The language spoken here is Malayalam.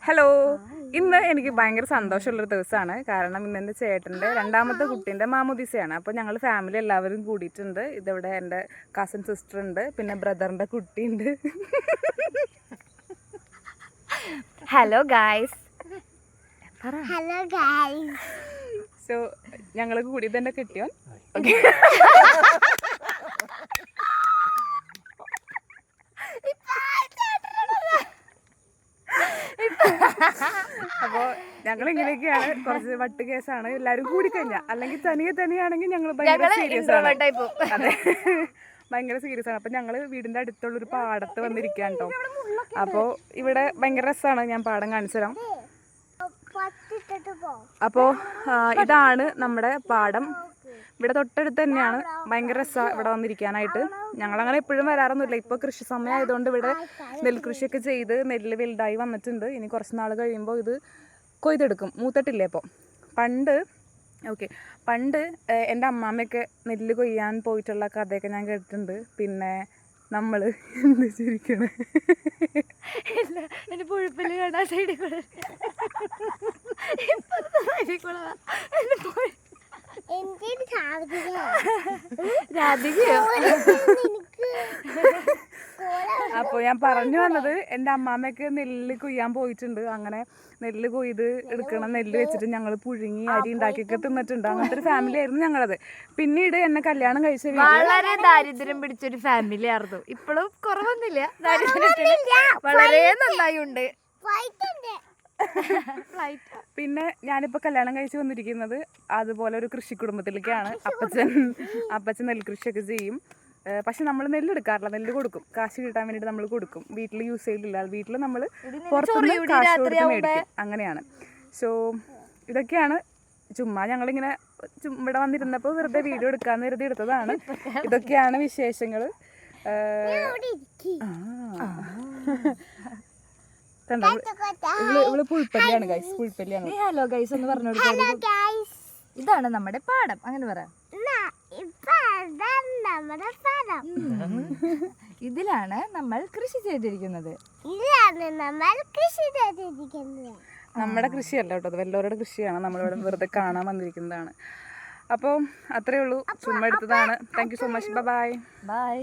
ഹലോ, ഇന്ന് എനിക്ക് ഭയങ്കര സന്തോഷമുള്ളൊരു ദിവസമാണ്. കാരണം ഇന്ന് എൻ്റെ ചേട്ടൻ്റെ രണ്ടാമത്തെ കുട്ടീൻ്റെ മാമോദിസയാണ്. അപ്പോൾ ഞങ്ങൾ ഫാമിലി എല്ലാവരും കൂടിയിട്ടുണ്ട്. ഇതിവിടെ എൻ്റെ കസിൻ സിസ്റ്റർ ഉണ്ട്, പിന്നെ ബ്രദറിൻ്റെ കുട്ടിയുണ്ട്. Hello guys. Hello guys. So ഞങ്ങൾ കൂടിയത് എൻ്റെ കെട്ടിയോൻ. ഓക്കെ, അപ്പോൾ ഞങ്ങൾ ഇങ്ങനെയൊക്കെയാണ്. കുറച്ച് വട്ട് കേസാണ് എല്ലാവരും കൂടിക്കഴിഞ്ഞാൽ. അല്ലെങ്കിൽ തനിയാണെങ്കിൽ ഞങ്ങൾ ഭയങ്കര സീരിയസ് ആണ്. അതെ, ഭയങ്കര സീരിയസ് ആണ്. അപ്പം ഞങ്ങൾ വീടിൻ്റെ അടുത്തുള്ളൊരു പാടത്ത് വന്നിരിക്കുകയാണ് കേട്ടോ. അപ്പോൾ ഇവിടെ ഭയങ്കര രസമാണ്. ഞാൻ പാടം കാണിച്ചു തരാം. അപ്പോൾ ഇതാണ് നമ്മുടെ പാടം. ഇവിടെ തൊട്ടടുത്ത് തന്നെയാണ്. ഭയങ്കര രസമാണ് ഇവിടെ വന്നിരിക്കാനായിട്ട്. ഞങ്ങളങ്ങനെ എപ്പോഴും വരാറൊന്നുമില്ല. ഇപ്പോൾ കൃഷി സമയം ആയതുകൊണ്ട് ഇവിടെ നെൽകൃഷിയൊക്കെ ചെയ്ത് നെല്ല് വലുതായി വന്നിട്ടുണ്ട്. ഇനി കുറച്ച് നാൾ കഴിയുമ്പോൾ ഇത് കൊയ്തെടുക്കും. മൂത്തിട്ടില്ലേ ഇപ്പോൾ. പണ്ട് എൻ്റെ അമ്മാമ്മയൊക്കെ നെല്ല് കൊയ്യാൻ പോയിട്ടുള്ള കഥയൊക്കെ ഞാൻ കേട്ടിട്ടുണ്ട്. പിന്നെ നമ്മൾ എന്ത് ശരിക്കണേ എൻ്റെ പുഴുപ്പല് കാണാൻ സൈഡിൽ കൂടെ അപ്പോൾ ഞാൻ പറഞ്ഞു വന്നത്, എൻ്റെ അമ്മാമ്മയൊക്കെ നെല്ല് കൊയ്യാൻ പോയിട്ടുണ്ട്. അങ്ങനെ നെല്ല് കൊയ്ത് എടുക്കണം. നെല്ല് വെച്ചിട്ട് ഞങ്ങൾ പുഴുങ്ങി അരി ഉണ്ടാക്കിയൊക്കെ തിന്നിട്ടുണ്ട്. അങ്ങനത്തെ ഒരു ഫാമിലി ആയിരുന്നു ഞങ്ങളത്. പിന്നീട് എന്നെ കല്യാണം കഴിച്ച വളരെ ദാരിദ്ര്യം പിടിച്ചൊരു ഫാമിലി ആയിരുന്നു. ഇപ്പോഴും കുറവൊന്നുമില്ല, വളരെ നന്നായി ഉണ്ട്. പിന്നെ ഞാനിപ്പോൾ കല്യാണം കഴിച്ച് വന്നിരിക്കുന്നത് അതുപോലെ ഒരു കൃഷി കുടുംബത്തിലേക്കാണ്. അപ്പച്ചൻ നെൽകൃഷിയൊക്കെ ചെയ്യും. പക്ഷെ നമ്മൾ നെല്ലെടുക്കാറില്ല, നെല്ല് കൊടുക്കും. കാശ് കിട്ടാൻ വേണ്ടിയിട്ട് നമ്മൾ കൊടുക്കും. വീട്ടിൽ യൂസ് ചെയ്തില്ല. വീട്ടിൽ നമ്മൾ പുറത്തുനിന്ന് കാശ് കൊടുത്ത് മേടിക്കും. അങ്ങനെയാണ്. സോ ഇതൊക്കെയാണ്. ചുമ്മാ ഞങ്ങളിങ്ങനെ ഇവിടെ വന്നിരുന്നപ്പോൾ വെറുതെ വീഡിയോ എടുക്കാമെന്ന് കരുതി എടുത്തതാണ്. ഇതൊക്കെയാണ് വിശേഷങ്ങൾ. ഇവള് പുൽപ്പല്ലിയാണ് ഗൈസ്. പുൽപ്പല്ലിയാണ്. ഹലോ ഗൈസ് എന്ന് പറഞ്ഞു കൊടുക്കാം. ഇതാണ് നമ്മുടെ പാടം. അങ്ങനെ പറയാം. ഇതിലാണ് നമ്മൾ കൃഷി ചെയ്തിരിക്കുന്നത്. നമ്മുടെ കൃഷിയല്ല കേട്ടോ, അത് വല്ലവരുടെ കൃഷിയാണ്. നമ്മളിവിടെ വെറുതെ കാണാൻ വന്നിരിക്കുന്നതാണ്. അപ്പോൾ അത്രയേ ഉള്ളൂ. ചുമ്മാ എടുത്തതാണ്. Thank you so much. By.